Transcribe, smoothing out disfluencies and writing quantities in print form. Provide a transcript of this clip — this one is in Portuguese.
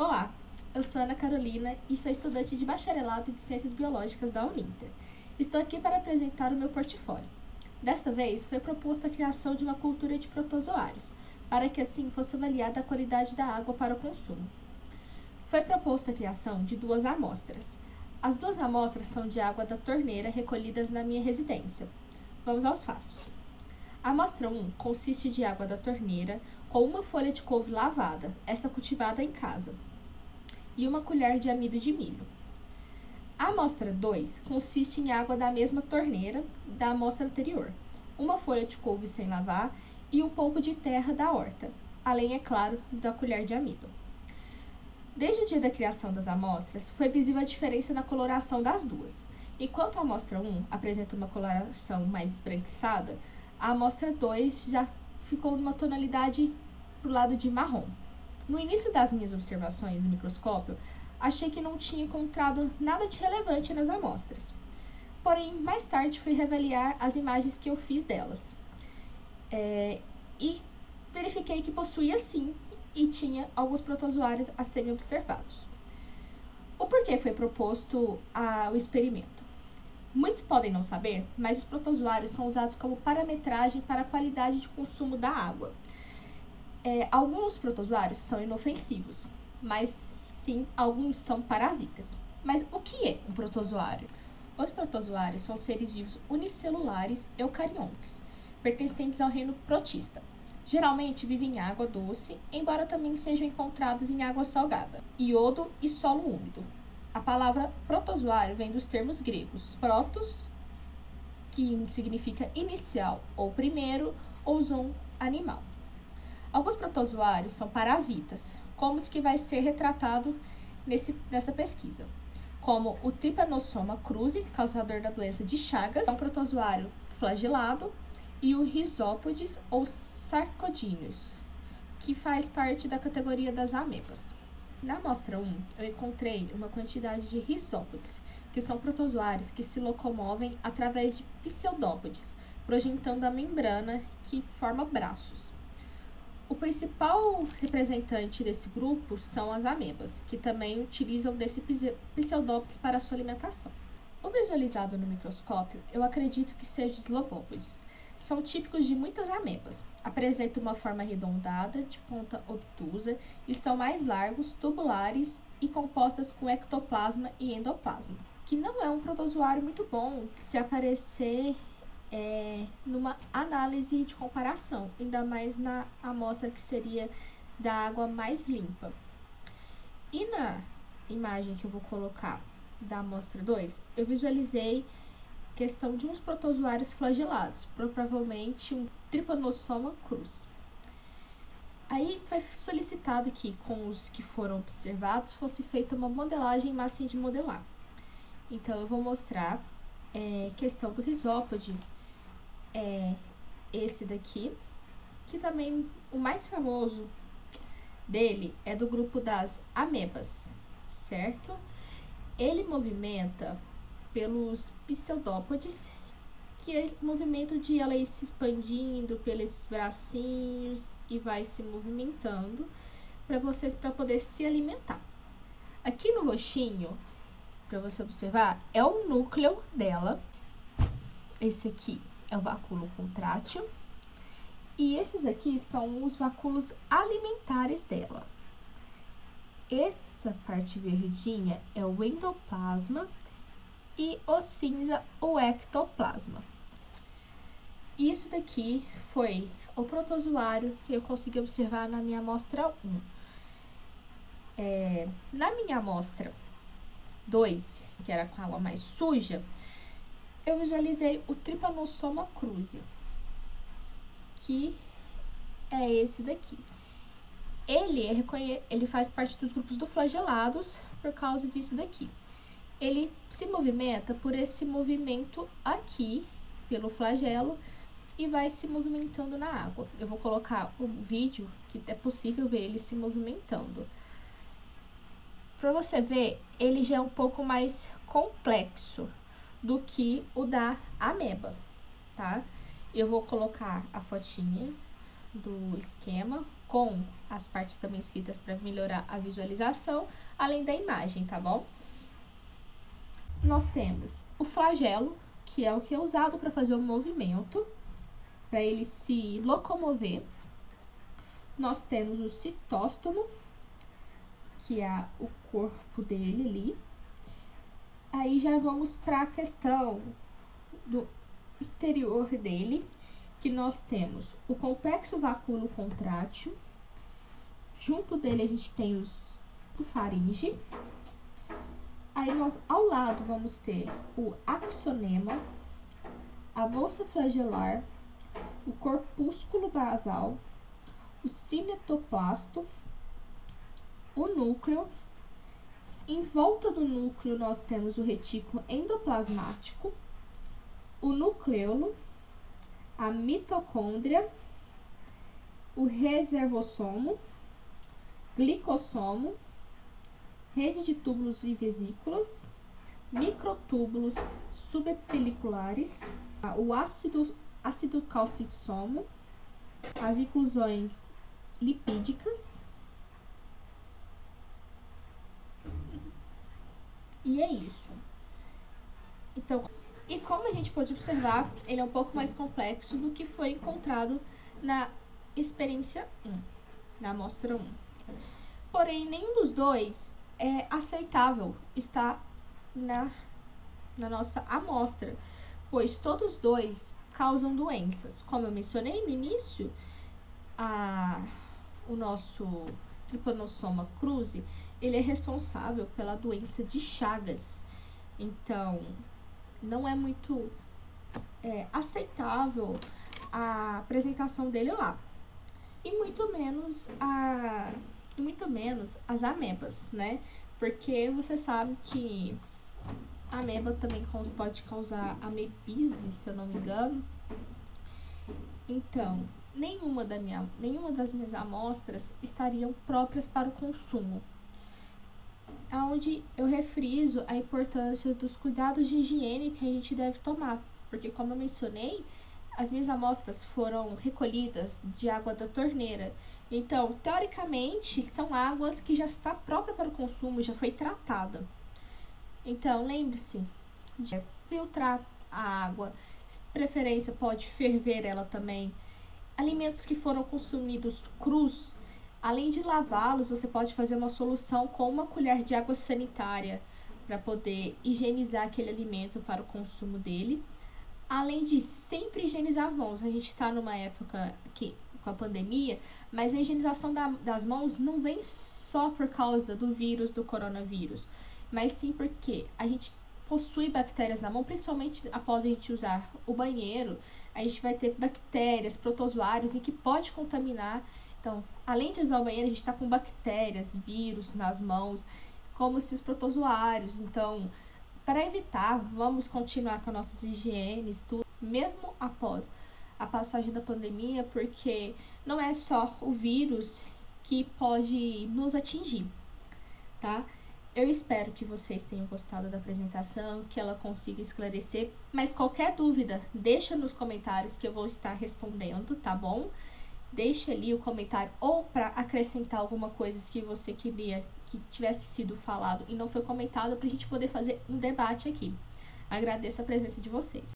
Olá, eu sou Ana Carolina e sou estudante de bacharelado de Ciências Biológicas da Uninter. Estou aqui para apresentar o meu portfólio. Desta vez, foi proposta a criação de uma cultura de protozoários, para que assim fosse avaliada a qualidade da água para o consumo. Foi proposta a criação de 2 amostras. As 2 amostras são de água da torneira recolhidas na minha residência. Vamos aos fatos. A amostra 1 consiste de água da torneira com uma folha de couve lavada, esta cultivada em casa, e uma colher de amido de milho. A amostra 2 consiste em água da mesma torneira da amostra anterior, uma folha de couve sem lavar e um pouco de terra da horta, além, é claro, da colher de amido. Desde o dia da criação das amostras, foi visível a diferença na coloração das duas. Enquanto a amostra 1 apresenta uma coloração mais esbranquiçada, a amostra 2 já ficou numa tonalidade pro lado de marrom. No início das minhas observações no microscópio, achei que não tinha encontrado nada de relevante nas amostras. Porém, mais tarde fui reavaliar as imagens que eu fiz delas. E verifiquei que possuía sim e tinha alguns protozoários a serem observados. O porquê foi proposto o experimento? Muitos podem não saber, mas os protozoários são usados como parametragem para a qualidade de consumo da água. Alguns protozoários são inofensivos, mas sim, alguns são parasitas. Mas o que é um protozoário? Os protozoários são seres vivos unicelulares eucariontes, pertencentes ao reino protista. Geralmente vivem em água doce, embora também sejam encontrados em água salgada, iodo e solo úmido. A palavra protozoário vem dos termos gregos protos, que significa inicial ou primeiro, ou zoon, animal. Alguns protozoários são parasitas, como os que vai ser retratado nessa pesquisa, como o Trypanosoma cruzi, causador da doença de Chagas, é um protozoário flagelado, e o Rhizópodes ou Sarcodinius, que faz parte da categoria das amebas. Na amostra 1, eu encontrei uma quantidade de Rhizópodes, que são protozoários que se locomovem através de pseudópodes, projetando a membrana que forma braços. O principal representante desse grupo são as amebas, que também utilizam desse pseudópodes para sua alimentação. O visualizado no microscópio, eu acredito que seja os lobópodes. São típicos de muitas amebas. Apresentam uma forma arredondada, de ponta obtusa, e são mais largos, tubulares e compostas com ectoplasma e endoplasma, que não é um protozoário muito bom se aparecer numa análise de comparação, ainda mais na amostra que seria da água mais limpa. E na imagem que eu vou colocar da amostra 2, eu visualizei questão de uns protozoários flagelados, provavelmente um Trypanosoma cruzi. Aí foi solicitado que com os que foram observados fosse feita uma modelagem em massinha de modelar. Então eu vou mostrar questão do Rhizópode, esse daqui, que também o mais famoso dele é do grupo das amebas, certo? Ele movimenta pelos pseudópodes, que é esse movimento de ela ir se expandindo pelos bracinhos e vai se movimentando para poder se alimentar. Aqui no roxinho, para você observar, é o núcleo dela. Esse aqui é o vacúolo contrátil. E esses aqui são os vacúolos alimentares dela. Essa parte verdinha é o endoplasma e o cinza, o ectoplasma. Isso daqui foi o protozoário que eu consegui observar na minha amostra 1. Na minha amostra 2, que era com água mais suja, eu visualizei o Trypanosoma cruzi, que é esse daqui. Ele faz parte dos grupos do flagelados por causa disso daqui. Ele se movimenta por esse movimento aqui, pelo flagelo, e vai se movimentando na água. Eu vou colocar um vídeo que é possível ver ele se movimentando. Para você ver, ele já é um pouco mais complexo do que o da ameba, tá? Eu vou colocar a fotinha do esquema com as partes também escritas para melhorar a visualização, além da imagem, tá bom? Nós temos o flagelo, que é o que é usado para fazer o movimento, para ele se locomover. Nós temos o citóstomo, que é o corpo dele ali. Aí já vamos para a questão do interior dele, que nós temos o complexo vacúolo contrátil. Junto dele a gente tem os faringe. Aí nós ao lado vamos ter o axonema, a bolsa flagelar, o corpúsculo basal, o cinetoplasto, o núcleo. Em volta do núcleo nós temos o retículo endoplasmático, o nucleolo, a mitocôndria, o reservossomo, glicossomo, rede de túbulos e vesículas, microtúbulos subpeliculares, o ácido calcissomo, as inclusões lipídicas. E é isso. Então, e como a gente pode observar, ele é um pouco mais complexo do que foi encontrado na experiência 1, na amostra 1. Porém, nenhum dos dois é aceitável estar na nossa amostra, pois todos dois causam doenças. Como eu mencionei no início, o nosso Trypanosoma cruzi, ele é responsável pela doença de Chagas. Então, não é muito aceitável a apresentação dele lá. E muito menos as amebas, né? Porque você sabe que a ameba também pode causar amebise, se eu não me engano. Então, nenhuma das minhas amostras estariam próprias para o consumo. Onde eu refriso a importância dos cuidados de higiene que a gente deve tomar. Porque, como eu mencionei, as minhas amostras foram recolhidas de água da torneira. Então, teoricamente, são águas que já está própria para o consumo, já foi tratada. Então, lembre-se de filtrar a água, de preferência pode ferver ela também. Alimentos que foram consumidos crus, além de lavá-los, você pode fazer uma solução com uma colher de água sanitária para poder higienizar aquele alimento para o consumo dele. Além de sempre higienizar as mãos. A gente está numa época que, com a pandemia, mas a higienização das mãos não vem só por causa do vírus, do coronavírus, mas sim porque a gente possui bactérias na mão, principalmente após a gente usar o banheiro, a gente vai ter bactérias, protozoários, e que pode contaminar. Então, além de usar o banheiro, a gente está com bactérias, vírus nas mãos, como esses protozoários. Então, para evitar, vamos continuar com as nossas higienes, tudo, mesmo após a passagem da pandemia, porque não é só o vírus que pode nos atingir, tá? Eu espero que vocês tenham gostado da apresentação, que ela consiga esclarecer, mas qualquer dúvida, deixa nos comentários que eu vou estar respondendo, tá bom? Deixa ali o comentário, ou para acrescentar alguma coisa que você queria que tivesse sido falado e não foi comentado, para a gente poder fazer um debate aqui. Agradeço a presença de vocês.